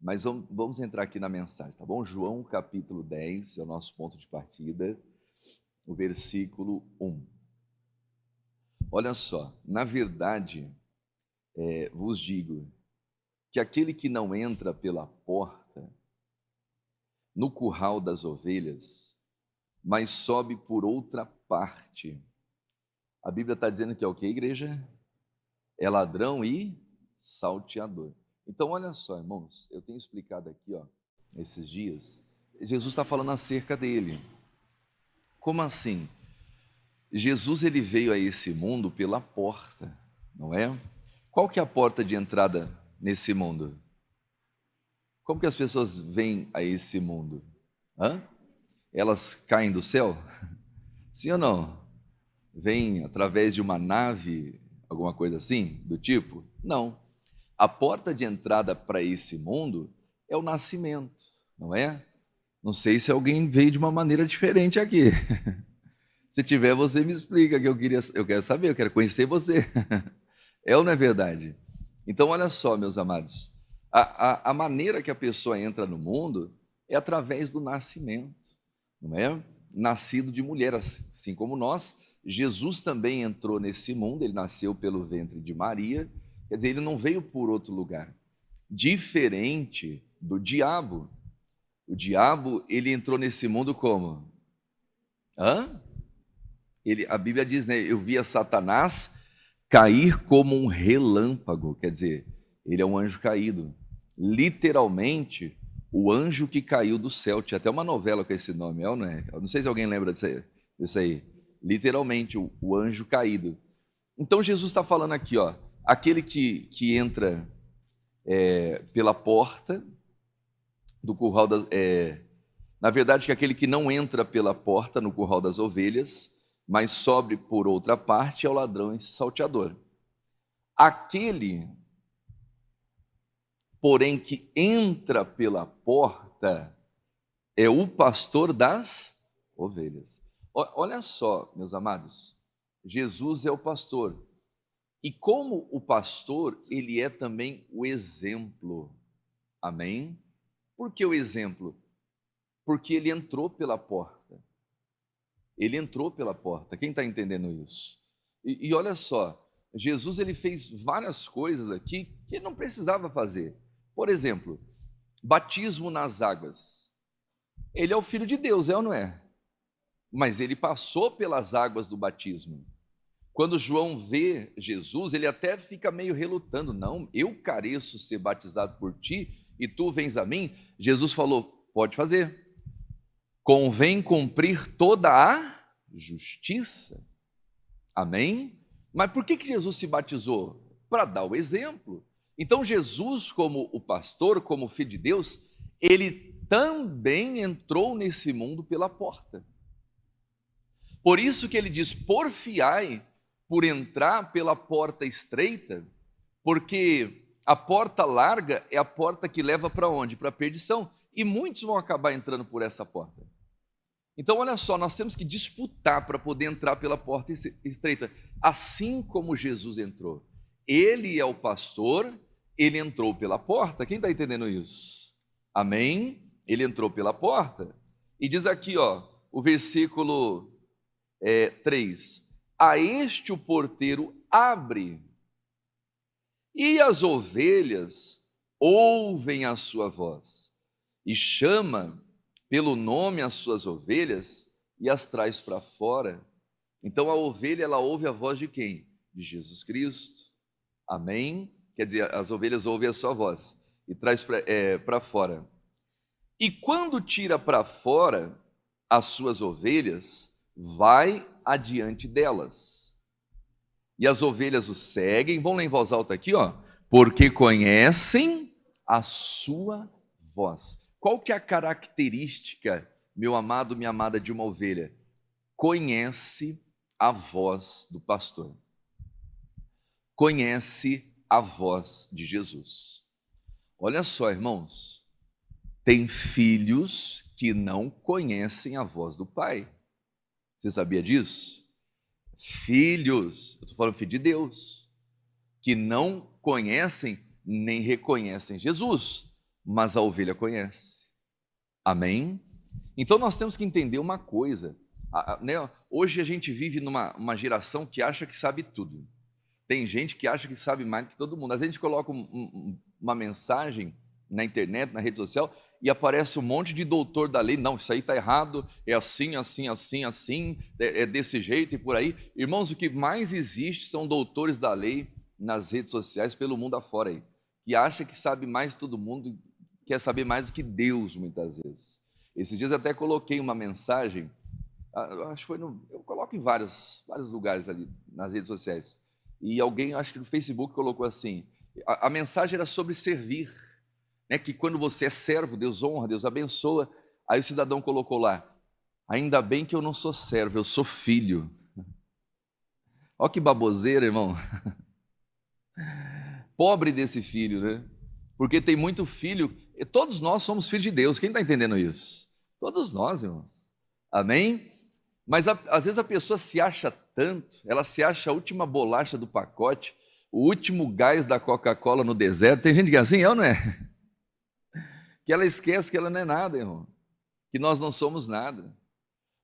Mas vamos entrar aqui na mensagem, tá bom? João capítulo 10 é o nosso ponto de partida, o versículo 1. Olha só, na verdade, vos digo que aquele que não entra pela porta no curral das ovelhas, mas sobe por outra parte. A Bíblia está dizendo que é o que, igreja? É ladrão e salteador. Então, olha só, irmãos, eu tenho explicado aqui, esses dias, Jesus está falando acerca dele. Como assim? Jesus ele veio a esse mundo pela porta, não é? Qual que é a porta de entrada nesse mundo? Como que as pessoas vêm a esse mundo? Hã? Elas caem do céu? Sim ou não? Vêm através de uma nave, alguma coisa assim, do tipo? Não. A porta de entrada para esse mundo é o nascimento, não é? Não sei se alguém veio de uma maneira diferente aqui. Se tiver, você me explica, que eu quero saber, eu quero conhecer você. É ou não é verdade? Então, olha só, meus amados, a maneira que a pessoa entra no mundo é através do nascimento, não é? Nascido de mulher, assim como nós, Jesus também entrou nesse mundo, ele nasceu pelo ventre de Maria, quer dizer, ele não veio por outro lugar. Diferente do diabo. O diabo, ele entrou nesse mundo como? Hã? A Bíblia diz, né? Eu via Satanás cair como um relâmpago, quer dizer, ele é um anjo caído. Literalmente, o anjo que caiu do céu. Tinha até uma novela com esse nome, é ou não é? Eu não sei se alguém lembra disso aí. Literalmente, o anjo caído. Então, Jesus está falando aqui, aquele que entra pela porta do curral das. Na verdade, que aquele que não entra pela porta no curral das ovelhas, mas sobe por outra parte, é o ladrão e salteador. Aquele, porém, que entra pela porta é o pastor das ovelhas. Olha só, meus amados, Jesus é o pastor. E como o pastor, ele é também o exemplo. Amém? Por que o exemplo? Porque ele entrou pela porta. Ele entrou pela porta. Quem está entendendo isso? E olha só, Jesus ele fez várias coisas aqui que ele não precisava fazer. Por exemplo, batismo nas águas. Ele é o Filho de Deus, é ou não é? Mas ele passou pelas águas do batismo. Quando João vê Jesus, ele até fica meio relutando. Não, eu careço ser batizado por ti e tu vens a mim. Jesus falou, pode fazer. Convém cumprir toda a justiça. Amém? Mas por que Jesus se batizou? Para dar o exemplo. Então Jesus, como o pastor, como o filho de Deus, ele também entrou nesse mundo pela porta. Por isso que ele diz, porfiai por entrar pela porta estreita, porque a porta larga é a porta que leva para onde? Para a perdição. E muitos vão acabar entrando por essa porta. Então, olha só, nós temos que disputar para poder entrar pela porta estreita, assim como Jesus entrou. Ele é o pastor, ele entrou pela porta. Quem está entendendo isso? Amém? Ele entrou pela porta. E diz aqui, o versículo 3: a este o porteiro abre, e as ovelhas ouvem a sua voz, e chama pelo nome as suas ovelhas e as traz para fora. Então a ovelha, ela ouve a voz de quem? De Jesus Cristo. Amém? Quer dizer, as ovelhas ouvem a sua voz e traz para fora. E quando tira para fora as suas ovelhas, vai adiante delas. E as ovelhas o seguem, vamos ler em voz alta aqui, porque conhecem a sua voz. Qual que é a característica, meu amado, minha amada, de uma ovelha? Conhece a voz do pastor. Conhece a voz de Jesus. Olha só, irmãos, tem filhos que não conhecem a voz do pai. Você sabia disso? Filhos, eu estou falando filho de Deus, que não conhecem nem reconhecem Jesus. mas a ovelha conhece. Amém? Então nós temos que entender uma coisa, né? Hoje a gente vive numa geração que acha que sabe tudo. Tem gente que acha que sabe mais do que todo mundo. Às vezes a gente coloca uma mensagem na internet, na rede social, e aparece um monte de doutor da lei. Não, isso aí está errado, é assim, assim, assim, assim, é desse jeito e por aí. Irmãos, o que mais existe são doutores da lei nas redes sociais pelo mundo afora aí, que acha que sabe mais de todo mundo, quer saber mais do que Deus, muitas vezes. Esses dias eu até coloquei uma mensagem, acho que foi eu coloco em vários lugares ali nas redes sociais, e alguém, acho que no Facebook, colocou assim, a mensagem era sobre servir, né, que quando você é servo, Deus honra, Deus abençoa. Aí o cidadão colocou lá, ainda bem que eu não sou servo, eu sou filho. Olha que baboseira, irmão. Pobre desse filho, né? Porque tem muito filho, todos nós somos filhos de Deus, quem está entendendo isso? Todos nós, irmãos, amém? Mas às vezes a pessoa se acha tanto, ela se acha a última bolacha do pacote, o último gás da Coca-Cola no deserto. Tem gente que é assim, eu não é? Que ela esquece que ela não é nada, irmão, que nós não somos nada,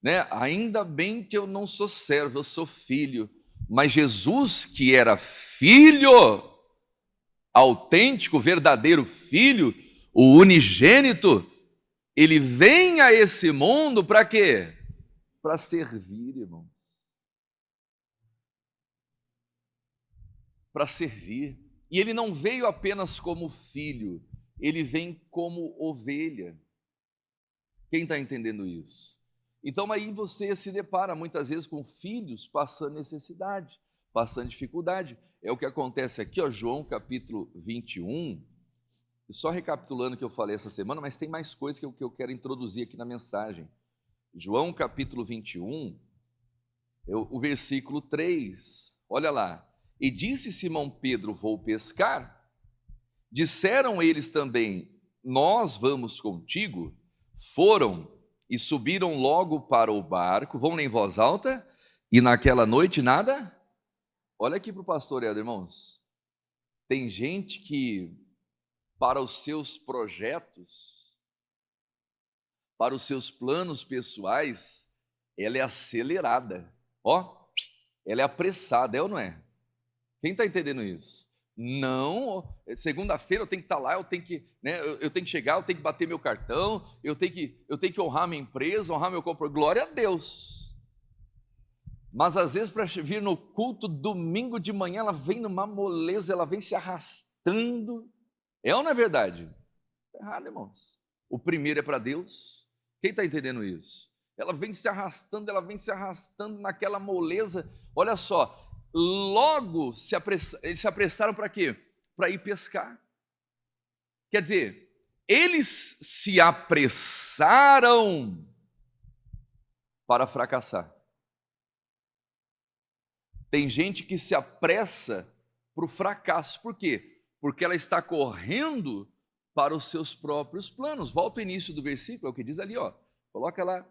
né? Ainda bem que eu não sou servo, eu sou filho, mas Jesus, que era filho, autêntico, verdadeiro filho, o unigênito, ele vem a esse mundo para quê? Para servir, irmãos. Para servir. E ele não veio apenas como filho, ele vem como ovelha. Quem está entendendo isso? Então aí você se depara muitas vezes com filhos passando necessidade, passando dificuldade. É o que acontece aqui, ó, João capítulo 21, e só recapitulando o que eu falei essa semana, mas tem mais coisas que eu quero introduzir aqui na mensagem. João capítulo 21, o versículo 3, olha lá. E disse Simão Pedro, vou pescar? Disseram eles também, nós vamos contigo? Foram e subiram logo para o barco, vão ler em voz alta, e naquela noite nada? Olha aqui para o pastor Eder, irmãos. Tem gente que, para os seus projetos, para os seus planos pessoais, ela é acelerada, ó, ela é apressada, é ou não é? Quem está entendendo isso? Não, segunda-feira eu tenho que estar lá, eu tenho que, né, eu tenho que chegar, eu tenho que bater meu cartão, eu tenho que honrar minha empresa, honrar meu compromisso. Glória a Deus. Mas às vezes para vir no culto domingo de manhã, ela vem numa moleza, ela vem se arrastando. É ou não é verdade? Está errado, irmãos. O primeiro é para Deus. Quem está entendendo isso? Ela vem se arrastando naquela moleza. Olha só, logo eles se apressaram para quê? Para ir pescar. Quer dizer, eles se apressaram para fracassar. Tem gente que se apressa para o fracasso. Por quê? Porque ela está correndo para os seus próprios planos. Volta ao início do versículo, é o que diz ali, ó. Coloca lá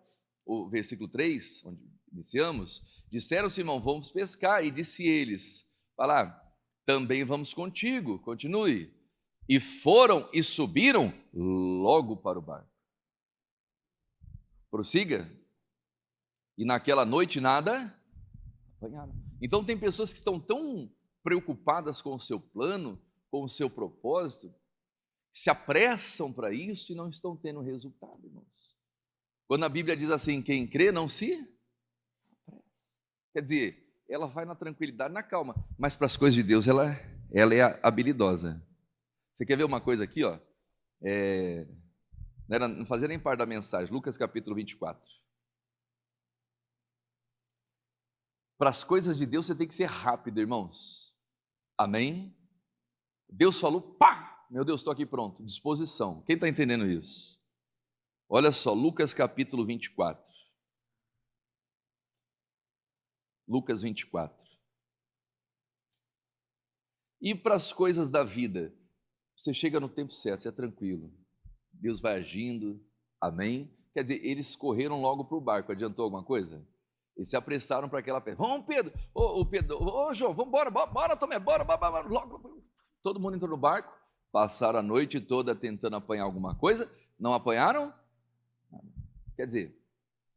o versículo 3, onde iniciamos. Disseram Simão, vamos pescar, e disse eles, vai lá, também vamos contigo, continue. E foram e subiram logo para o barco. Prossiga. E naquela noite nada apanharam. Então tem pessoas que estão tão preocupadas com o seu plano, com o seu propósito, se apressam para isso e não estão tendo resultado, irmãos. Quando a Bíblia diz assim, quem crê não se apressa. Quer dizer, ela vai na tranquilidade, na calma, mas para as coisas de Deus ela é habilidosa. Você quer ver uma coisa aqui, ó? Não fazia nem parte da mensagem, Lucas capítulo 24. Para as coisas de Deus você tem que ser rápido, irmãos. Amém? Deus falou, pá! Meu Deus, estou aqui pronto, disposição. Quem está entendendo isso? Olha só, Lucas capítulo 24. Lucas 24. E para as coisas da vida, você chega no tempo certo, você é tranquilo. Deus vai agindo, amém? Quer dizer, eles correram logo para o barco, adiantou alguma coisa? Eles se apressaram para aquela pedra. Vamos, Pedro, ô Pedro, ô João, vamos embora, bora, Tomé, bora, logo. Todo mundo entrou no barco, Passaram a noite toda tentando apanhar alguma coisa, não apanharam? Quer dizer,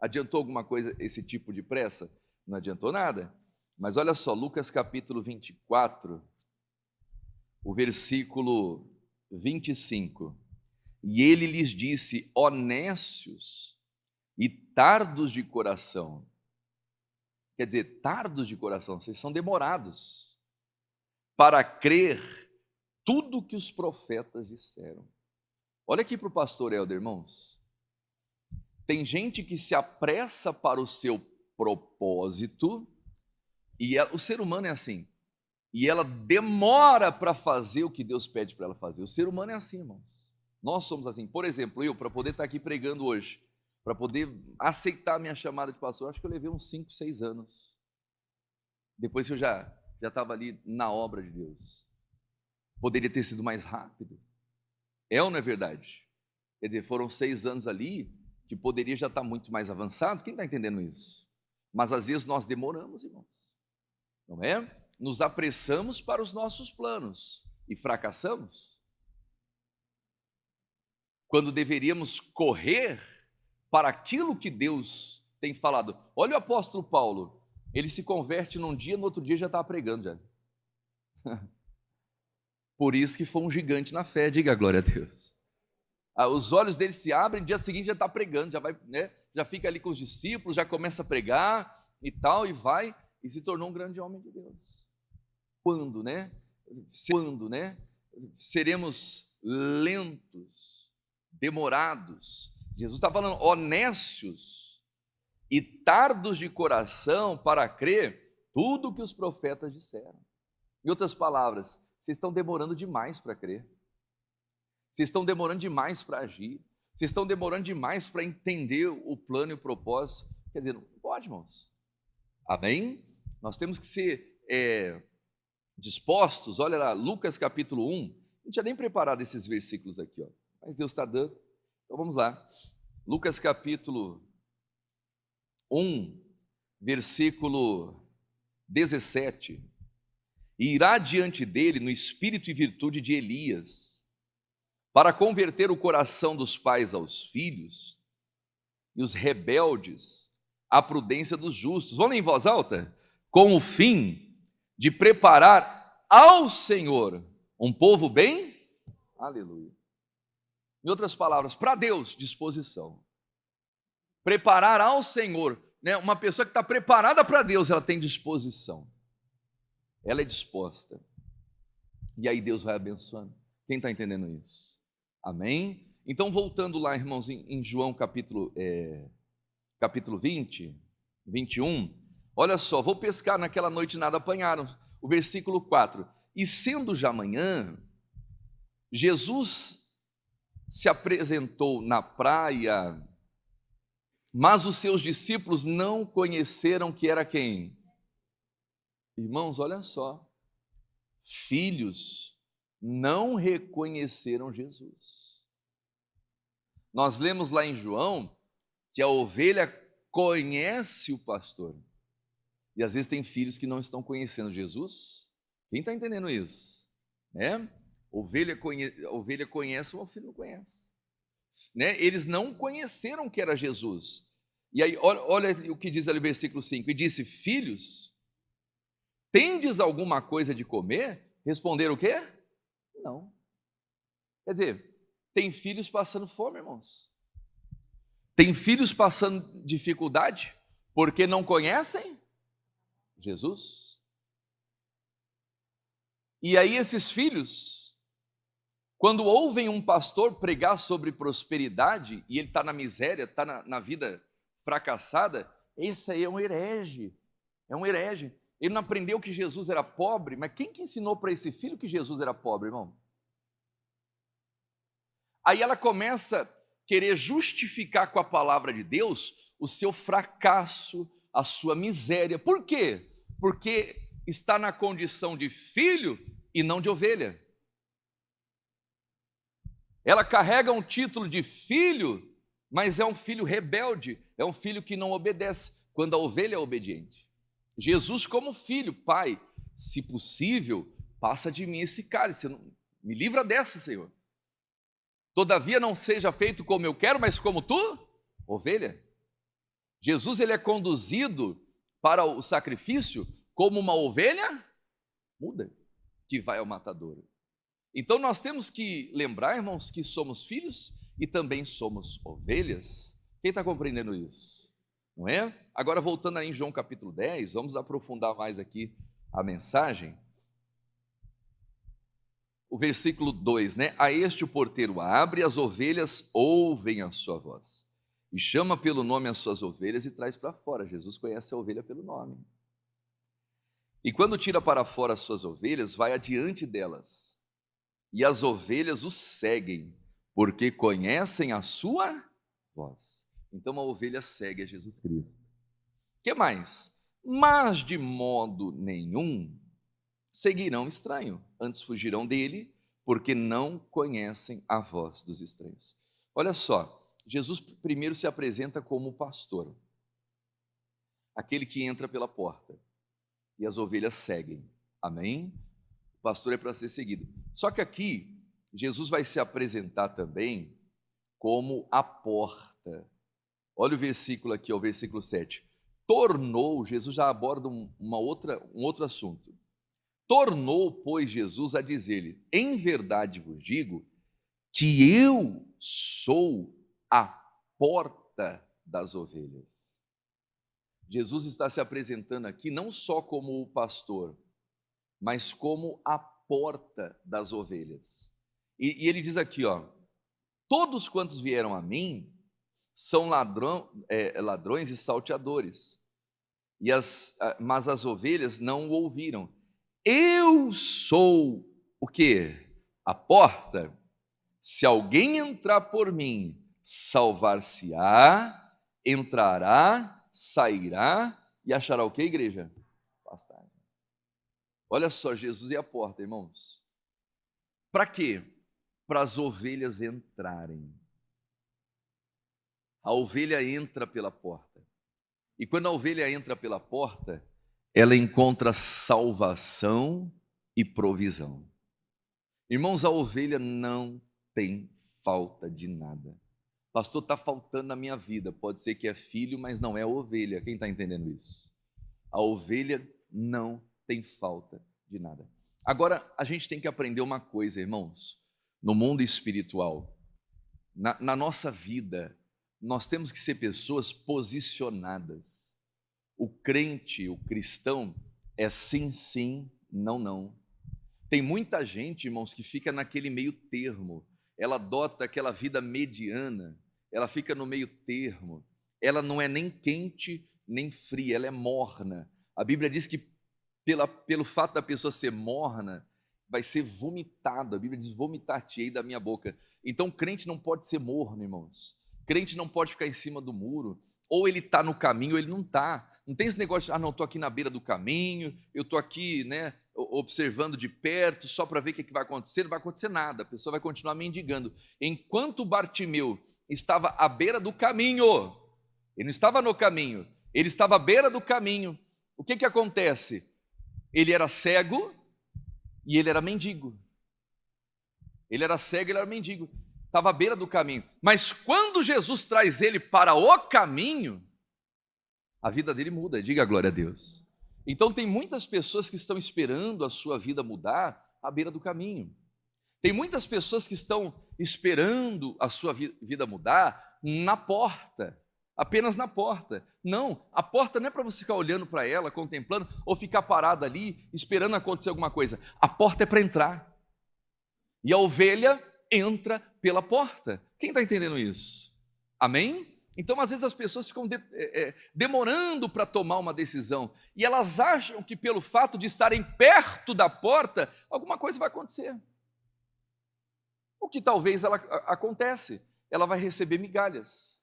adiantou alguma coisa esse tipo de pressa? Não adiantou nada. Mas olha só, Lucas capítulo 24, o versículo 25. E ele lhes disse: ó nécios e tardos de coração. Quer dizer, tardos de coração, vocês são demorados para crer tudo que os profetas disseram. Olha aqui para o pastor Helder, irmãos. Tem gente que se apressa para o seu propósito, e o ser humano é assim, e ela demora para fazer o que Deus pede para ela fazer. O ser humano é assim, irmãos. Nós somos assim. Por exemplo, eu, para poder estar aqui pregando hoje, para poder aceitar a minha chamada de pastor, acho que eu levei uns 5, 6 anos. Depois que eu já estava ali na obra de Deus. Poderia ter sido mais rápido. É ou não é verdade? Quer dizer, foram 6 anos ali que poderia já estar muito mais avançado. Quem está entendendo isso? Mas às vezes nós demoramos, irmãos. Não é? Nos apressamos para os nossos planos e fracassamos. Quando deveríamos correr para aquilo que Deus tem falado. Olha o apóstolo Paulo, ele se converte num dia, no outro dia já está pregando já. Por isso que foi um gigante na fé, diga glória a Deus. Os olhos dele se abrem, no dia seguinte já está pregando, já vai, né? Já fica ali com os discípulos, já começa a pregar e tal, e vai, e se tornou um grande homem de Deus. Quando, né? Seremos lentos, demorados. Jesus está falando, honestos e tardos de coração para crer tudo o que os profetas disseram. Em outras palavras, vocês estão demorando demais para crer. Vocês estão demorando demais para agir. Vocês estão demorando demais para entender o plano e o propósito. Quer dizer, não pode, irmãos. Amém? Nós temos que ser dispostos. Olha lá, Lucas capítulo 1. Não tinha nem preparado esses versículos aqui, ó. Mas Deus está dando. Então vamos lá. Lucas capítulo 1, versículo 17. E irá diante dele no espírito e virtude de Elias, para converter o coração dos pais aos filhos e os rebeldes à prudência dos justos. Vamos ler em voz alta? Com o fim de preparar ao Senhor um povo bem? Aleluia. Em outras palavras, para Deus, disposição. Preparar ao Senhor, né? Uma pessoa que está preparada para Deus, ela tem disposição. Ela é disposta. E aí Deus vai abençoando. Quem está entendendo isso? Amém? Então, voltando lá, irmãos, em João capítulo 20, 21, olha só, vou pescar naquela noite nada apanharam. O versículo 4. E sendo já manhã, Jesus se apresentou na praia, mas os seus discípulos não conheceram que era quem? Irmãos, olha só, filhos não reconheceram Jesus. Nós lemos lá em João que a ovelha conhece o pastor. E às vezes tem filhos que não estão conhecendo Jesus. Quem está entendendo isso? Né? Ovelha conhece, o filho não conhece. Né? Eles não conheceram que era Jesus. E aí, olha o que diz ali o versículo 5. E disse, filhos, tendes alguma coisa de comer? Responderam o quê? Não. Quer dizer, tem filhos passando fome, irmãos. Tem filhos passando dificuldade porque não conhecem Jesus. E aí esses filhos, quando ouvem um pastor pregar sobre prosperidade e ele está na miséria, está na vida fracassada, esse aí é um herege. É um herege. Ele não aprendeu que Jesus era pobre, mas quem que ensinou para esse filho que Jesus era pobre, irmão? Aí ela começa a querer justificar com a palavra de Deus o seu fracasso, a sua miséria. Por quê? Porque está na condição de filho e não de ovelha. Ela carrega um título de filho, mas é um filho rebelde, é um filho que não obedece, quando a ovelha é obediente. Jesus como filho, pai, se possível, passa de mim esse cálice. Me livra dessa, Senhor. Todavia não seja feito como eu quero, mas como tu, ovelha. Jesus, ele é conduzido para o sacrifício como uma ovelha muda, que vai ao matadouro. Então nós temos que lembrar, irmãos, que somos filhos e também somos ovelhas. Quem está compreendendo isso? Não é? Agora voltando aí em João capítulo 10, vamos aprofundar mais aqui a mensagem. O versículo 2, né? A este o porteiro abre, as ovelhas ouvem a sua voz. E chama pelo nome as suas ovelhas e traz para fora. Jesus conhece a ovelha pelo nome. E quando tira para fora as suas ovelhas, vai adiante delas. E as ovelhas o seguem, porque conhecem a sua voz. Então a ovelha segue a Jesus Cristo. O que mais? Mas de modo nenhum seguirão estranho, antes fugirão dele, porque não conhecem a voz dos estranhos. Olha só, Jesus primeiro se apresenta como pastor, aquele que entra pela porta, e as ovelhas seguem, amém? O pastor é para ser seguido. Só que aqui, Jesus vai se apresentar também como a porta. Olha o versículo aqui, o versículo 7. Jesus já aborda um outro assunto. Tornou, pois, Jesus a dizer-lhe: em verdade vos digo que eu sou a porta das ovelhas. Jesus está se apresentando aqui não só como o pastor, mas como a porta das ovelhas. E ele diz aqui, ó: todos quantos vieram a mim são ladrões e salteadores, mas as ovelhas não o ouviram. Eu sou o quê? A porta. Se alguém entrar por mim, salvar-se-á, entrará, sairá e achará o quê, igreja? Pastagem. Olha só, Jesus é a porta, irmãos. Para quê? Para as ovelhas entrarem. A ovelha entra pela porta. E quando a ovelha entra pela porta, ela encontra salvação e provisão. Irmãos, a ovelha não tem falta de nada. Pastor, está faltando na minha vida. Pode ser que é filho, mas não é ovelha. Quem está entendendo isso? A ovelha não tem falta de nada. Agora, a gente tem que aprender uma coisa, irmãos. No mundo espiritual, na nossa vida, nós temos que ser pessoas posicionadas. O crente, o cristão, é sim, sim, não, não. Tem muita gente, irmãos, que fica naquele meio termo. Ela adota aquela vida mediana, ela fica no meio termo. Ela não é nem quente, nem fria, ela é morna. A Bíblia diz que pelo fato da pessoa ser morna, vai ser vomitado. A Bíblia diz: vomitar-te-ei da minha boca. Então, crente não pode ser morno, irmãos. Crente não pode ficar em cima do muro. Ou ele está no caminho, ou ele não está. Não tem esse negócio de, não, estou aqui na beira do caminho, eu estou aqui, né, observando de perto, só para ver o que vai acontecer. Não vai acontecer nada, a pessoa vai continuar mendigando. Enquanto Bartimeu estava à beira do caminho, ele não estava no caminho, ele estava à beira do caminho. O que acontece? Ele era cego e ele era mendigo. Ele era cego e ele era mendigo. Estava à beira do caminho. Mas quando Jesus traz ele para o caminho, a vida dele muda. Diga glória a Deus. Então tem muitas pessoas que estão esperando a sua vida mudar à beira do caminho. Tem muitas pessoas que estão esperando a sua vida mudar na porta. Apenas na porta. Não, a porta não é para você ficar olhando para ela, contemplando, ou ficar parado ali, esperando acontecer alguma coisa. A porta é para entrar. E a ovelha entra pela porta. Quem está entendendo isso? Amém? Então, às vezes as pessoas ficam demorando para tomar uma decisão, e elas acham que pelo fato de estarem perto da porta, alguma coisa vai acontecer. O que talvez acontece, ela vai receber migalhas.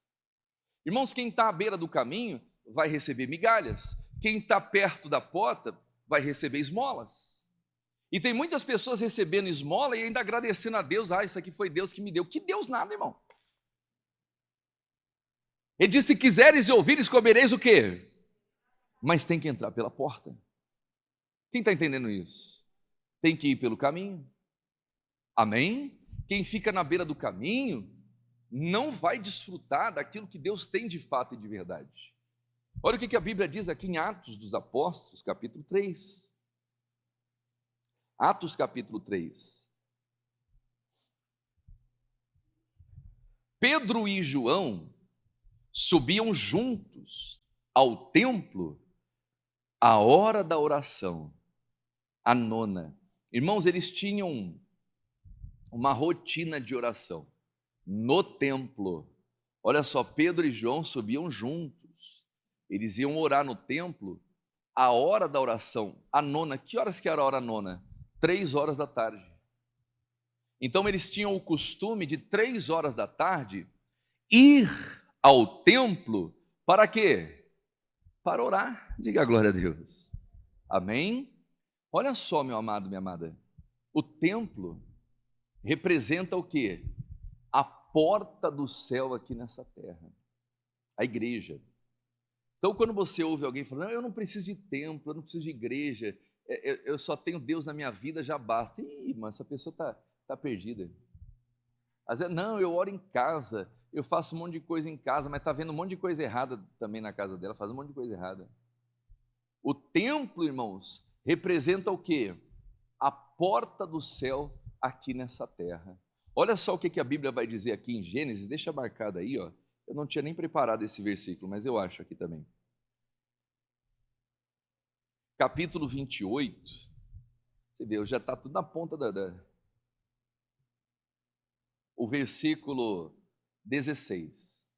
Irmãos, quem está à beira do caminho vai receber migalhas. Quem está perto da porta vai receber esmolas. E tem muitas pessoas recebendo esmola e ainda agradecendo a Deus. Isso aqui foi Deus que me deu. Que Deus nada, irmão. Ele disse: se quiseres e ouvires, comereis o quê? Mas tem que entrar pela porta. Quem está entendendo isso? Tem que ir pelo caminho. Amém? Quem fica na beira do caminho não vai desfrutar daquilo que Deus tem de fato e de verdade. Olha o que a Bíblia diz aqui em Atos dos Apóstolos, capítulo 3. Atos, capítulo 3. Pedro e João subiam juntos ao templo à hora da oração, a nona. Irmãos, eles tinham uma rotina de oração no templo. Olha só, Pedro e João subiam juntos. Eles iam orar no templo a hora da oração, a nona. Que horas que era a hora nona? 3 horas da tarde. Então eles tinham o costume de 3 horas da tarde ir ao templo para quê? Para orar. Diga a glória a Deus. Amém? Olha só, meu amado, minha amada. O templo representa o quê? A porta do céu aqui nessa terra. A igreja. Então, quando você ouve alguém falando, não, eu não preciso de templo, eu não preciso de igreja, eu só tenho Deus na minha vida, já basta. Ih, mas essa pessoa está perdida. Às vezes, não, eu oro em casa, eu faço um monte de coisa em casa, mas está vendo um monte de coisa errada também na casa dela, faz um monte de coisa errada. O templo, irmãos, representa o quê? A porta do céu aqui nessa terra. Olha só o que a Bíblia vai dizer aqui em Gênesis, deixa marcado aí, ó. Eu não tinha nem preparado esse versículo, mas eu acho aqui também. Capítulo 28. Você vê, já está tudo na ponta o versículo 16.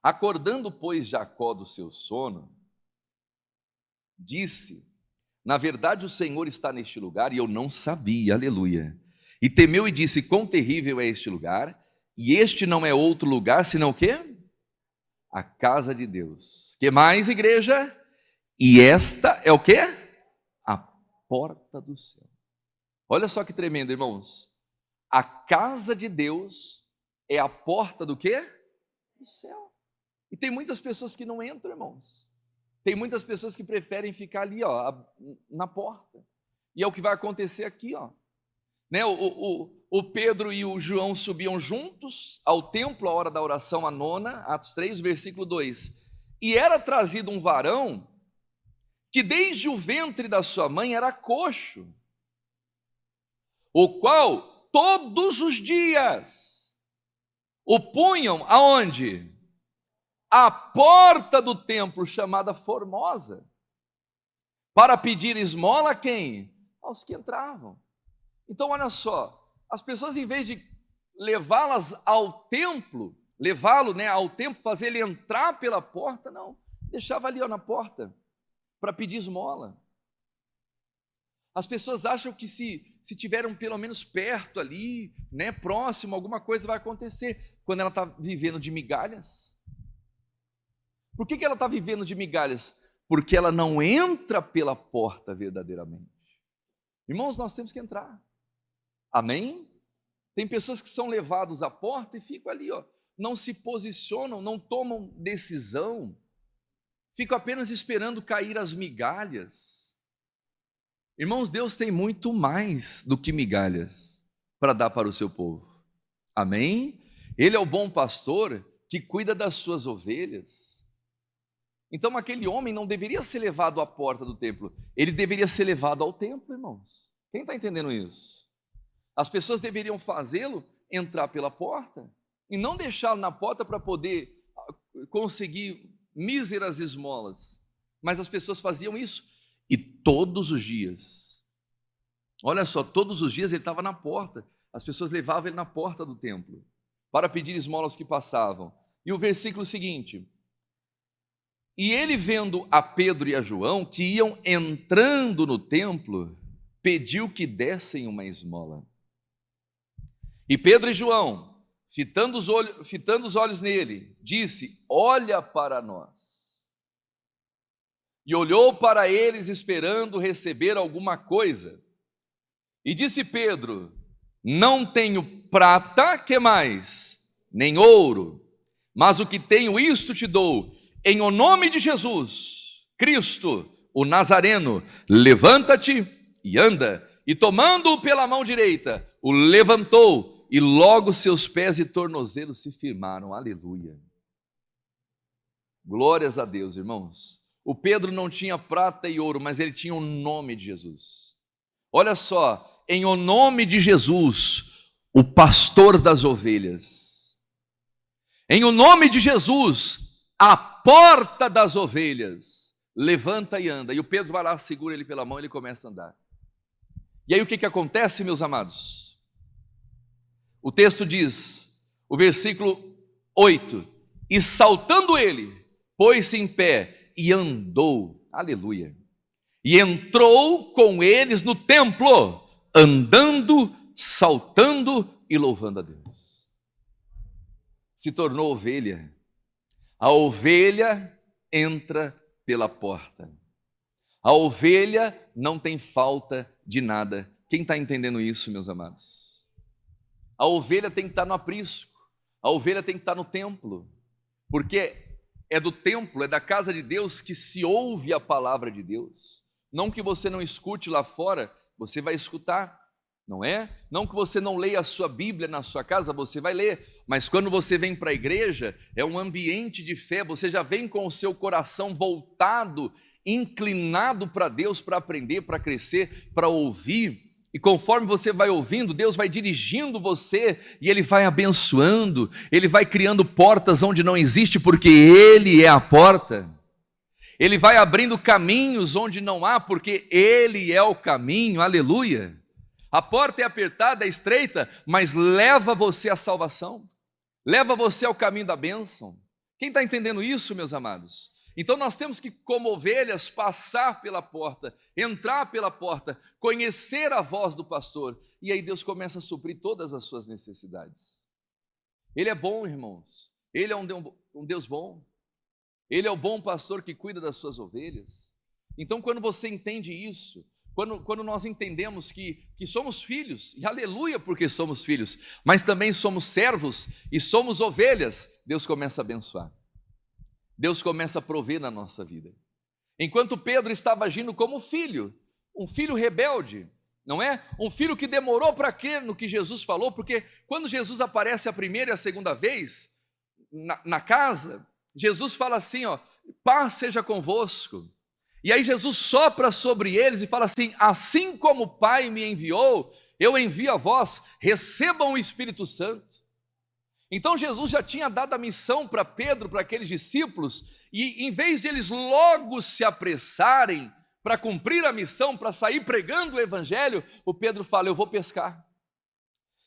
Acordando, pois, Jacó do seu sono, disse: na verdade o Senhor está neste lugar e eu não sabia, aleluia. E temeu e disse: quão terrível é este lugar, e este não é outro lugar senão o quê? A casa de Deus. Que mais, igreja? E esta é o quê? A porta do céu. Olha só que tremendo, irmãos. A casa de Deus é a porta do quê? Do céu. E tem muitas pessoas que não entram, irmãos. Tem muitas pessoas que preferem ficar ali, ó, na porta. E é o que vai acontecer aqui, ó. Né? O Pedro e o João subiam juntos ao templo, à hora da oração, a nona, Atos 3, versículo 2. E era trazido um varão que desde o ventre da sua mãe era coxo, o qual todos os dias o punham aonde? À porta do templo chamada Formosa, para pedir esmola a quem? Aos que entravam. Então olha só, as pessoas em vez de levá-las ao templo, levá-lo, né, ao templo, fazer ele entrar pela porta, não, deixava ali, ó, na porta, para pedir esmola. As pessoas acham que se tiveram pelo menos perto ali, né, próximo, alguma coisa vai acontecer, quando ela está vivendo de migalhas. Por que ela está vivendo de migalhas? Porque ela não entra pela porta verdadeiramente. Irmãos, nós temos que entrar. Amém? Tem pessoas que são levados à porta e ficam ali, ó, não se posicionam, não tomam decisão, ficam apenas esperando cair as migalhas. Irmãos, Deus tem muito mais do que migalhas para dar para o seu povo. Amém? Ele é o bom pastor que cuida das suas ovelhas. Então aquele homem não deveria ser levado à porta do templo, ele deveria ser levado ao templo, irmãos. Quem está entendendo isso? As pessoas deveriam fazê-lo entrar pela porta e não deixá-lo na porta para poder conseguir míseras esmolas. Mas as pessoas faziam isso e todos os dias, olha só, todos os dias ele estava na porta. As pessoas levavam ele na porta do templo para pedir esmola aos que passavam. E o versículo seguinte: e ele, vendo a Pedro e a João que iam entrando no templo, pediu que dessem uma esmola. E Pedro e João, fitando os olhos nele, disse: olha para nós. E olhou para eles, esperando receber alguma coisa. E disse Pedro: não tenho prata, que mais? Nem ouro, mas o que tenho, isto te dou. Em o nome de Jesus, Cristo, o Nazareno, levanta-te e anda. e tomando-o pela mão direita, o levantou, e logo seus pés e tornozelos se firmaram. Aleluia. Glórias a Deus, irmãos. O Pedro não tinha prata e ouro, mas ele tinha o nome de Jesus. Olha só, em o nome de Jesus, o pastor das ovelhas. Em o nome de Jesus, a porta das ovelhas. Levanta e anda. E o Pedro vai lá, segura ele pela mão e ele começa a andar. E aí o que acontece, meus amados? O texto diz, o versículo 8: e saltando ele, pôs-se em pé e andou, aleluia, e entrou com eles no templo, andando, saltando e louvando a Deus. Se tornou ovelha. A ovelha entra pela porta. A ovelha não tem falta de nada. Quem está entendendo isso, meus amados? A ovelha tem que estar no aprisco, a ovelha tem que estar no templo, porque é do templo, é da casa de Deus que se ouve a palavra de Deus. Não que você não escute lá fora, você vai escutar, não é? Não que você não leia a sua Bíblia na sua casa, você vai ler, mas quando você vem para a igreja, é um ambiente de fé, você já vem com o seu coração voltado, inclinado para Deus, para aprender, para crescer, para ouvir. E conforme você vai ouvindo, Deus vai dirigindo você e Ele vai abençoando, Ele vai criando portas onde não existe, porque Ele é a porta. Ele vai abrindo caminhos onde não há, porque Ele é o caminho, aleluia. A porta é apertada, é estreita, mas leva você à salvação, leva você ao caminho da bênção. Quem está entendendo isso, meus amados? Então nós temos que, como ovelhas, passar pela porta, entrar pela porta, conhecer a voz do pastor, e aí Deus começa a suprir todas as suas necessidades. Ele é bom, irmãos, Ele é um Deus bom, Ele é o bom pastor que cuida das suas ovelhas. Então quando você entende isso, quando nós entendemos que somos filhos, e aleluia porque somos filhos, mas também somos servos e somos ovelhas, Deus começa a abençoar. Deus começa a prover na nossa vida. Enquanto Pedro estava agindo como filho, um filho rebelde, não é? Um filho que demorou para crer no que Jesus falou, porque quando Jesus aparece a primeira e a segunda vez na casa, Jesus fala assim, ó, paz seja convosco. E aí Jesus sopra sobre eles e fala assim, assim como o Pai me enviou, eu envio a vós, recebam o Espírito Santo. Então Jesus já tinha dado a missão para Pedro, para aqueles discípulos, e em vez de eles logo se apressarem para cumprir a missão, para sair pregando o evangelho, o Pedro fala, eu vou pescar.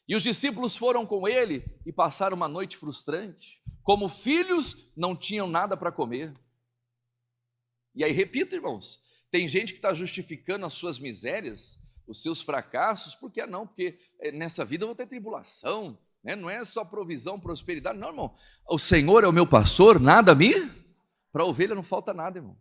E os discípulos foram com ele e passaram uma noite frustrante. Como filhos, não tinham nada para comer. E aí, repito, irmãos, tem gente que está justificando as suas misérias, os seus fracassos, porque porque nessa vida eu vou ter tribulação, não é só provisão, prosperidade, não, irmão. O Senhor é o meu pastor, nada me... Para a ovelha não falta nada, irmão.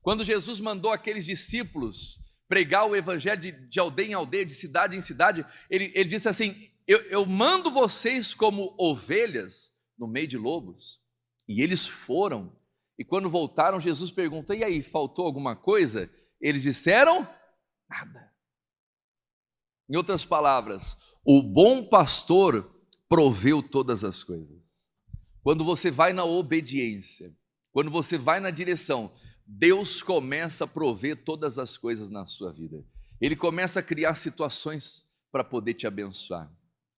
Quando Jesus mandou aqueles discípulos pregar o evangelho de aldeia em aldeia, de cidade em cidade, ele disse assim, eu mando vocês como ovelhas no meio de lobos. E eles foram, e quando voltaram, Jesus perguntou, e aí, faltou alguma coisa? Eles disseram, nada. Em outras palavras, o bom pastor proveu todas as coisas. Quando você vai na obediência, quando você vai na direção, Deus começa a prover todas as coisas na sua vida. Ele começa a criar situações para poder te abençoar.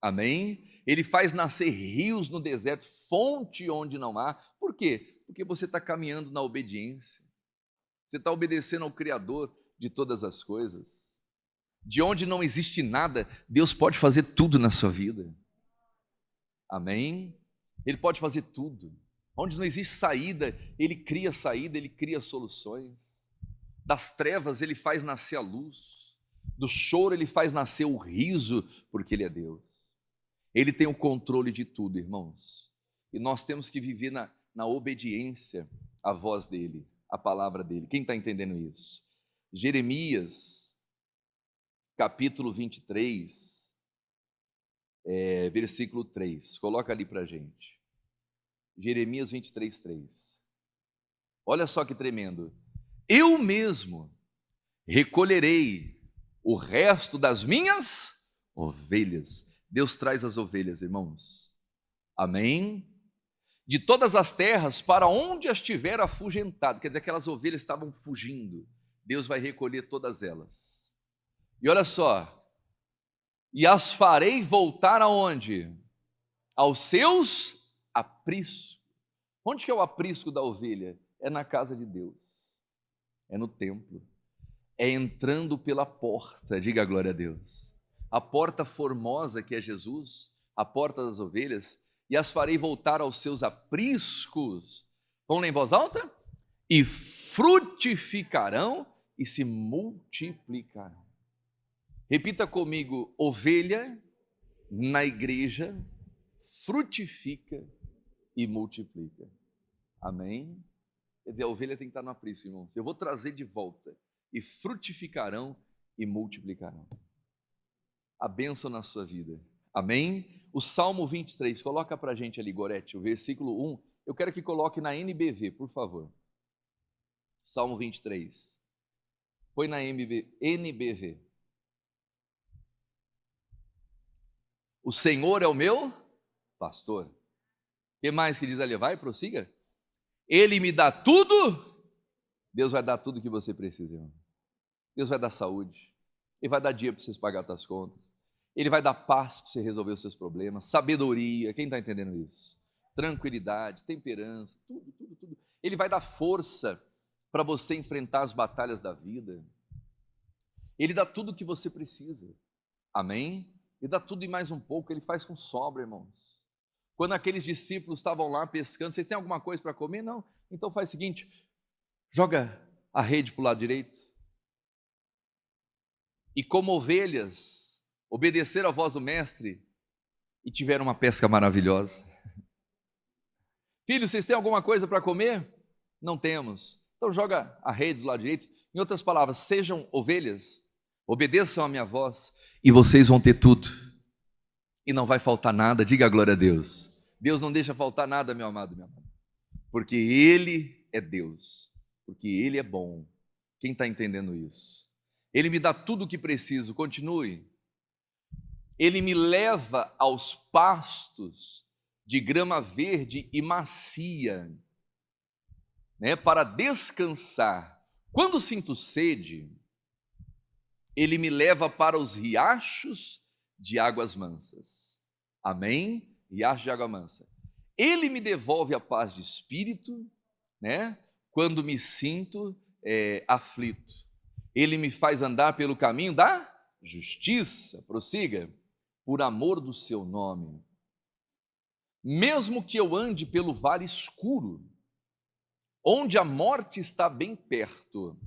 Amém? Ele faz nascer rios no deserto, fonte onde não há. Por quê? Porque você está caminhando na obediência. Você está obedecendo ao Criador de todas as coisas. De onde não existe nada, Deus pode fazer tudo na sua vida. Amém? Ele pode fazer tudo. Onde não existe saída, Ele cria saída, Ele cria soluções. Das trevas, Ele faz nascer a luz. Do choro, Ele faz nascer o riso, porque Ele é Deus. Ele tem o controle de tudo, irmãos. E nós temos que viver na obediência à voz dEle, à palavra dEle. Quem está entendendo isso? Jeremias, capítulo 23, versículo 3. Coloca ali para a gente. Jeremias 23, 3. Olha só que tremendo. Eu mesmo recolherei o resto das minhas ovelhas. Deus traz as ovelhas, irmãos. Amém? De todas as terras, para onde as tiver afugentado, quer dizer, aquelas ovelhas estavam fugindo, Deus vai recolher todas elas. E olha só, e as farei voltar aonde? Aos seus apriscos. Onde que é o aprisco da ovelha? É na casa de Deus, é no templo, é entrando pela porta, diga glória a Deus. A porta formosa que é Jesus, a porta das ovelhas, e as farei voltar aos seus apriscos. Vamos ler em voz alta? E frutificarão e se multiplicarão. Repita comigo: ovelha na igreja frutifica e multiplica. Amém? Quer dizer, a ovelha tem que estar no aprisco, irmãos. Eu vou trazer de volta. E frutificarão e multiplicarão. A bênção na sua vida. Amém? O Salmo 23, coloca para a gente ali, Gorete, o versículo 1. Eu quero que coloque na NBV, por favor. Salmo 23. Põe na NBV. O Senhor é o meu pastor. O que mais que diz ali? Vai, prossiga. Ele me dá tudo. Deus vai dar tudo que você precisa, irmão. Deus vai dar saúde. Ele vai dar dinheiro para vocês pagar suas contas. Ele vai dar paz para você resolver os seus problemas. Sabedoria. Quem está entendendo isso? Tranquilidade, temperança, tudo. Ele vai dar força para você enfrentar as batalhas da vida. Ele dá tudo o que você precisa. Amém? Ele dá tudo e mais um pouco. Ele faz com sobra, irmãos. Quando aqueles discípulos estavam lá pescando, vocês têm alguma coisa para comer? Não. Então faz o seguinte, joga a rede para o lado direito. E como ovelhas, obedeceram a voz do mestre e tiveram uma pesca maravilhosa. Filhos, vocês têm alguma coisa para comer? Não temos. Então joga a rede do lado direito. Em outras palavras, sejam ovelhas, obedeçam a minha voz e vocês vão ter tudo. E não vai faltar nada, diga a glória a Deus. Deus não deixa faltar nada, meu amado, minha amada. Porque Ele é Deus, porque Ele é bom. Quem está entendendo isso? Ele me dá tudo o que preciso, continue. Ele me leva aos pastos de grama verde e macia, né, para descansar. Quando sinto sede, Ele me leva para os riachos de águas mansas. Amém? Riacho de água mansa. Ele me devolve a paz de espírito, né? Quando me sinto aflito. Ele me faz andar pelo caminho da justiça. Prossiga. Por amor do seu nome. Mesmo que eu ande pelo vale escuro, onde a morte está bem perto,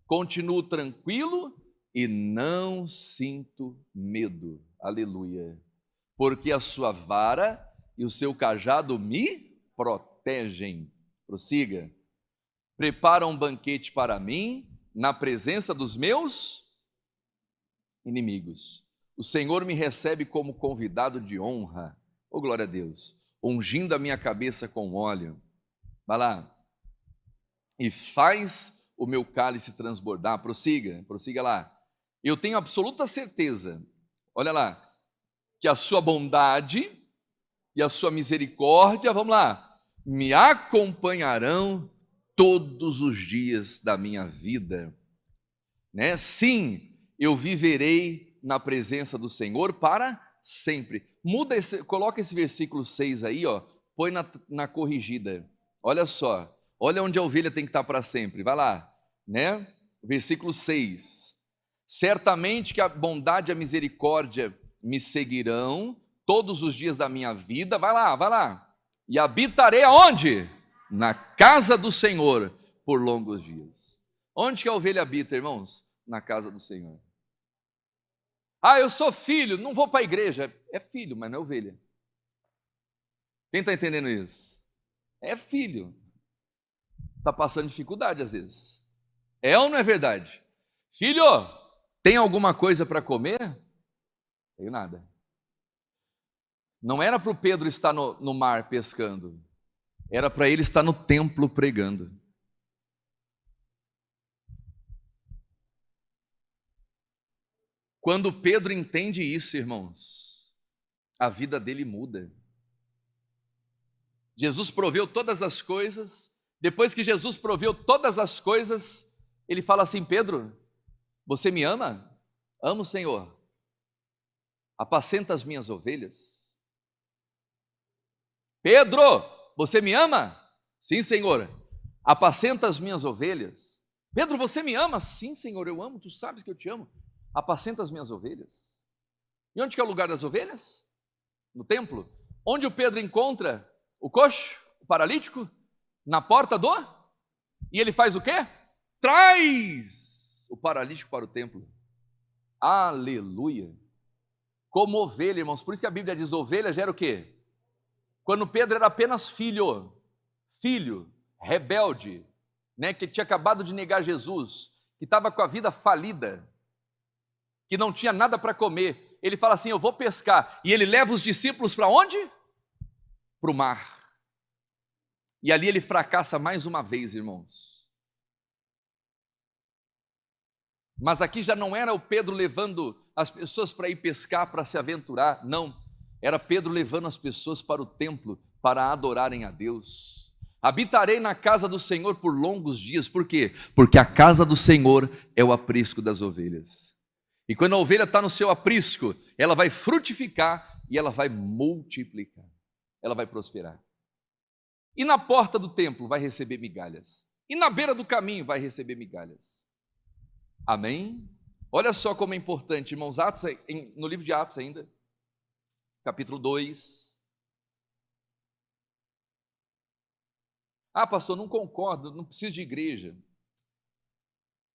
continuo tranquilo e não sinto medo. Aleluia. Porque a sua vara e o seu cajado me protegem. Prossiga. Prepara um banquete para mim na presença dos meus inimigos. O Senhor me recebe como convidado de honra. Oh, glória a Deus. Ungindo a minha cabeça com óleo. Vai lá. E faz o meu cálice transbordar. Prossiga lá. Eu tenho absoluta certeza, olha lá, que a sua bondade e a sua misericórdia, vamos lá, me acompanharão todos os dias da minha vida, né? Sim, eu viverei na presença do Senhor para sempre. Coloca esse versículo 6 aí, ó, põe na corrigida. Olha só, olha onde a ovelha tem que estar para sempre. Vai lá, né? Versículo 6. Certamente que a bondade e a misericórdia me seguirão todos os dias da minha vida. Vai lá. E habitarei aonde? Na casa do Senhor por longos dias. Onde que a ovelha habita, irmãos? Na casa do Senhor. Ah, eu sou filho, não vou para a igreja. É filho, mas não é ovelha. Quem está entendendo isso? É filho. Está passando dificuldade às vezes. É ou não é verdade? Filho, tem alguma coisa para comer? Tenho nada. Não era para o Pedro estar no mar pescando. Era para ele estar no templo pregando. Quando Pedro entende isso, irmãos, a vida dele muda. Jesus proveu todas as coisas. Depois que Jesus proveu todas as coisas, ele fala assim: Pedro, você me ama? Amo, Senhor. Apacenta as minhas ovelhas. Pedro, você me ama? Sim, Senhor. Apacenta as minhas ovelhas. Pedro, você me ama? Sim, Senhor, eu amo, tu sabes que eu te amo. Apacenta as minhas ovelhas. E onde que é o lugar das ovelhas? No templo. Onde o Pedro encontra o coxo, o paralítico? Na porta do? E ele faz o quê? Traz o paralítico para o templo. Aleluia. Como ovelha, irmãos. Por isso que a Bíblia diz: ovelha gera o quê? Quando Pedro era apenas filho, rebelde, né, que tinha acabado de negar Jesus, que estava com a vida falida, que não tinha nada para comer, ele fala assim: eu vou pescar. E ele leva os discípulos para onde? Para o mar. E ali ele fracassa mais uma vez, irmãos. Mas aqui já não era o Pedro levando as pessoas para ir pescar, para se aventurar, não. Era Pedro levando as pessoas para o templo, para adorarem a Deus. Habitarei na casa do Senhor por longos dias. Por quê? Porque a casa do Senhor é o aprisco das ovelhas. E quando a ovelha está no seu aprisco, ela vai frutificar e ela vai multiplicar. Ela vai prosperar. E na porta do templo vai receber migalhas. E na beira do caminho vai receber migalhas. Amém? Olha só como é importante, irmãos. Atos, no livro de Atos ainda, capítulo 2. Ah, pastor, não concordo, não preciso de igreja.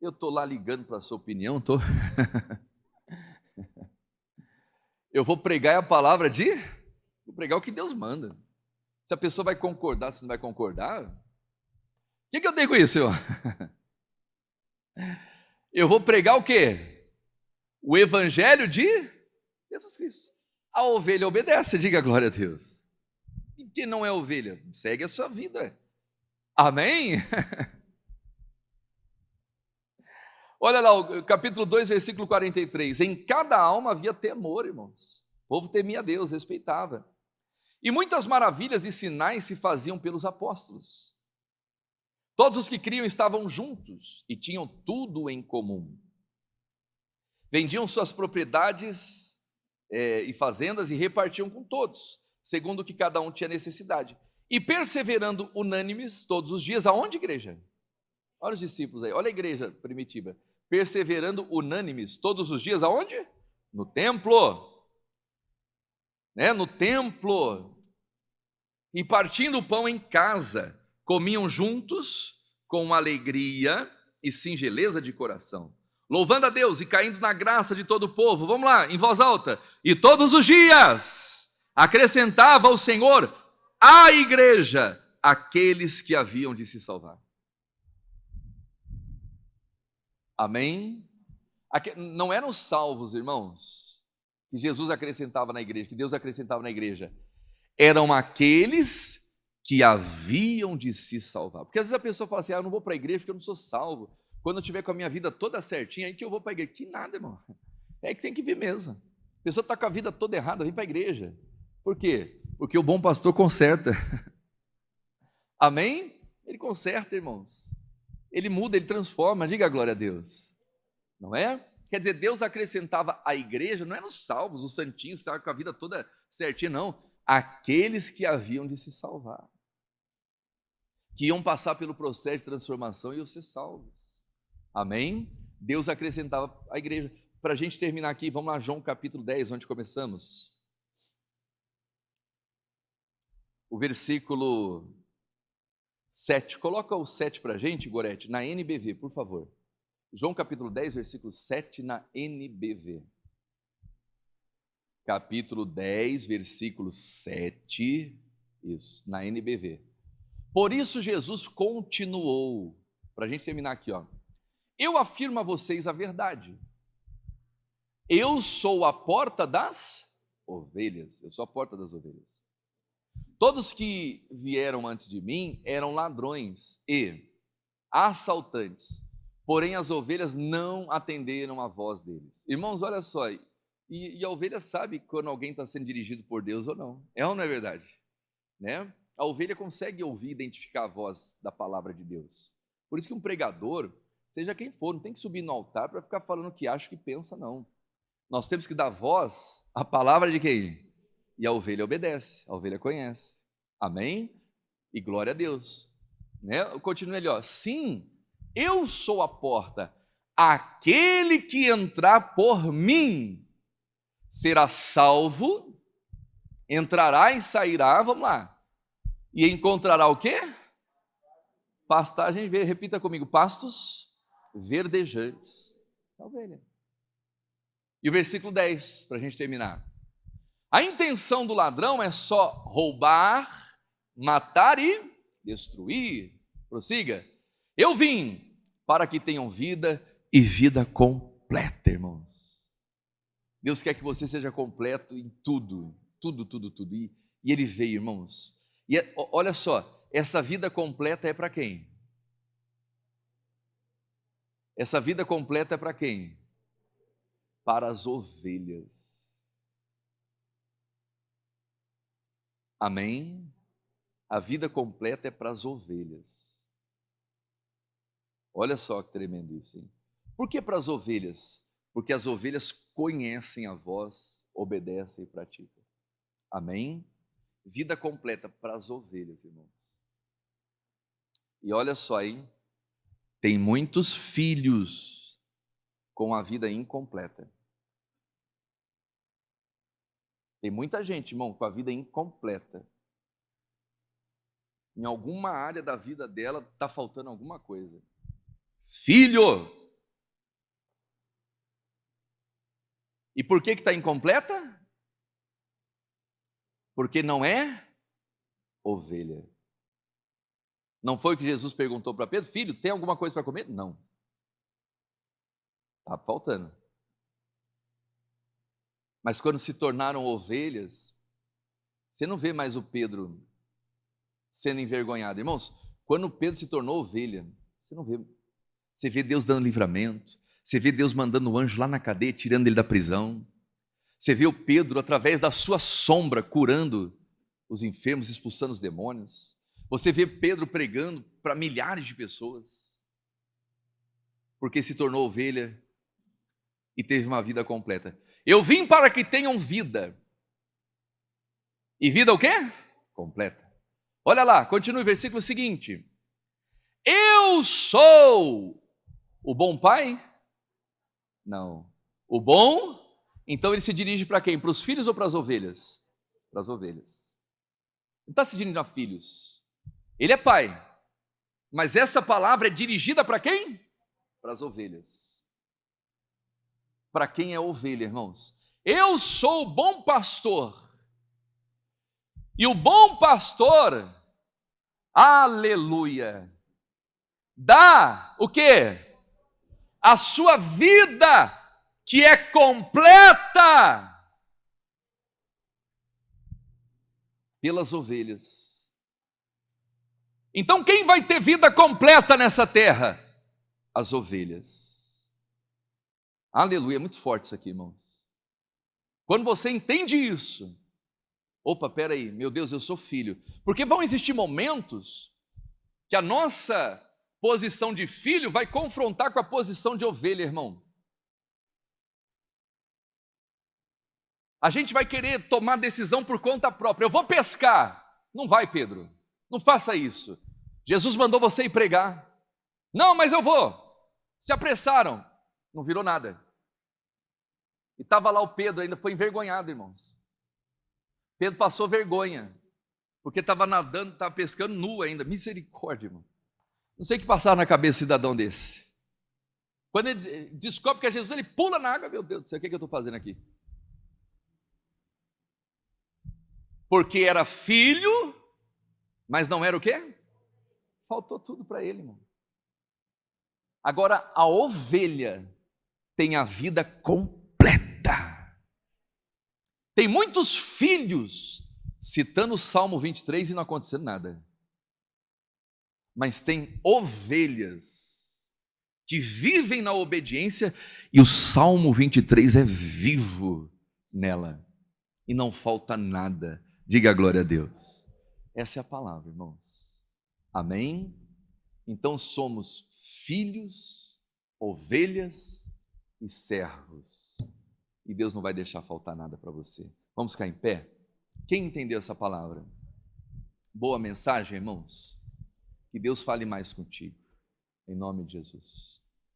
Eu estou lá ligando para a sua opinião, estou. Eu vou pregar a palavra vou pregar o que Deus manda. Se a pessoa vai concordar, se não vai concordar, o que eu tenho com isso, Senhor? Eu vou pregar o quê? O evangelho de Jesus Cristo. A ovelha obedece, diga glória a Deus. E quem não é ovelha, segue a sua vida. Amém? Olha lá, o capítulo 2, versículo 43. Em cada alma havia temor, irmãos. O povo temia a Deus, respeitava. E muitas maravilhas e sinais se faziam pelos apóstolos. Todos os que criam estavam juntos e tinham tudo em comum. Vendiam suas propriedades e fazendas e repartiam com todos, segundo o que cada um tinha necessidade. E perseverando unânimes todos os dias, aonde, igreja? Olha os discípulos aí, olha a igreja primitiva. Perseverando unânimes todos os dias, aonde? No templo. No templo. E partindo o pão em casa, comiam juntos com alegria e singeleza de coração, louvando a Deus e caindo na graça de todo o povo. Vamos lá, em voz alta. E todos os dias acrescentava o Senhor à igreja aqueles que haviam de se salvar. Amém? Não eram salvos, irmãos, que Jesus acrescentava na igreja, que Deus acrescentava na igreja. Eram aqueles que haviam de se salvar. Porque às vezes a pessoa fala assim: eu não vou para a igreja porque eu não sou salvo. Quando eu tiver com a minha vida toda certinha, aí que eu vou para a igreja. Que nada, irmão. É que tem que vir mesmo. A pessoa está com a vida toda errada, vem para a igreja. Por quê? Porque o bom pastor conserta. Amém? Ele conserta, irmãos. Ele muda, ele transforma. Diga a glória a Deus. Não é? Quer dizer, Deus acrescentava à igreja, não eram os salvos, os santinhos que estavam com a vida toda certinha, não. Aqueles que haviam de se salvar, que iam passar pelo processo de transformação e iam ser salvos. Amém? Deus acrescentava à igreja. Para a gente terminar aqui, vamos lá, João capítulo 10, onde começamos. O versículo 7. Coloca o 7 para a gente, Gorete, na NBV, por favor. João capítulo 10, versículo 7, na NBV. Capítulo 10, versículo 7, isso, na NBV. Por isso Jesus continuou, para a gente terminar aqui, ó. Eu afirmo a vocês a verdade. Eu sou a porta das ovelhas. Eu sou a porta das ovelhas. Todos que vieram antes de mim eram ladrões e assaltantes. porém as ovelhas não atenderam a voz deles. Irmãos, olha só, e a ovelha sabe quando alguém está sendo dirigido por Deus ou não. É ou não é verdade? Né? A ovelha consegue ouvir e identificar a voz da palavra de Deus. Por isso que um pregador, seja quem for, não tem que subir no altar para ficar falando o que acha, o que pensa, não. Nós temos que dar voz à palavra de quem? E a ovelha obedece, a ovelha conhece. Amém? E glória a Deus. Né? Continua ali, ó. Sim, eu sou a porta. Aquele que entrar por mim será salvo, entrará e sairá, vamos lá. E encontrará o quê? Pastagem verde. Repita comigo, pastos verdejantes. A ovelha. E o versículo 10, para a gente terminar. A intenção do ladrão é só roubar, matar e destruir. Prossiga. Eu vim para que tenham vida e vida completa, irmãos. Deus quer que você seja completo em tudo. Tudo. E Ele veio, irmãos. E olha só, essa vida completa é para quem? Essa vida completa é para quem? Para as ovelhas. Amém? A vida completa é para as ovelhas. Olha só que tremendo isso, hein? Por que para as ovelhas? Porque as ovelhas conhecem a voz, obedecem e praticam. Amém? Vida completa para as ovelhas, irmãos. E olha só, hein? Tem muitos filhos com a vida incompleta. Tem muita gente, irmão, com a vida incompleta. Em alguma área da vida dela está faltando alguma coisa. Filho! E por que está incompleta? Porque não é ovelha. Não foi o que Jesus perguntou para Pedro? Filho, tem alguma coisa para comer? Não. Está faltando. Mas quando se tornaram ovelhas, você não vê mais o Pedro sendo envergonhado. Irmãos, quando Pedro se tornou ovelha, você não vê. Você vê Deus dando livramento. Você vê Deus mandando o anjo lá na cadeia, tirando ele da prisão. Você vê o Pedro, através da sua sombra, curando os enfermos, expulsando os demônios. Você vê Pedro pregando para milhares de pessoas. Porque se tornou ovelha e teve uma vida completa. Eu vim para que tenham vida. E vida o quê? Completa. Olha lá, continua o versículo seguinte. Eu sou o bom pai? Não. O bom? Então ele se dirige para quem? Para os filhos ou para as ovelhas? Para as ovelhas. Não está se dirigindo a filhos. Ele é pai. Mas essa palavra é dirigida para quem? Para as ovelhas. Para quem é ovelha, irmãos? Eu sou o bom pastor. E o bom pastor, aleluia, dá o quê? A sua vida, que é completa, pelas ovelhas. Então quem vai ter vida completa nessa terra? As ovelhas. Aleluia, é muito forte isso aqui, irmãos. Quando você entende isso, opa, peraí, meu Deus, eu sou filho. Porque vão existir momentos que a nossa posição de filho vai confrontar com a posição de ovelha, irmão. A gente vai querer tomar decisão por conta própria. Eu vou pescar. Não vai, Pedro. Não faça isso. Jesus mandou você ir pregar. Não, mas eu vou. Se apressaram. Não virou nada. E estava lá o Pedro, ainda foi envergonhado, irmãos. Pedro passou vergonha, porque estava nadando, estava pescando nu ainda. Misericórdia, irmão. Não sei o que passava na cabeça de um cidadão desse. Quando ele descobre que é Jesus, ele pula na água. Meu Deus do céu, o que eu estou fazendo aqui? Porque era filho, mas não era o quê? Faltou tudo para ele, irmão. Agora, a ovelha tem a vida completa. Tem muitos filhos citando o Salmo 23 e não acontecendo nada. Mas tem ovelhas que vivem na obediência, e o Salmo 23 é vivo nela, e não falta nada. Diga a glória a Deus. Essa é a palavra, irmãos. Amém? Então somos filhos, ovelhas e servos, e Deus não vai deixar faltar nada para você. Vamos ficar em pé? Quem entendeu essa palavra? Boa mensagem, irmãos? Que Deus fale mais contigo, em nome de Jesus.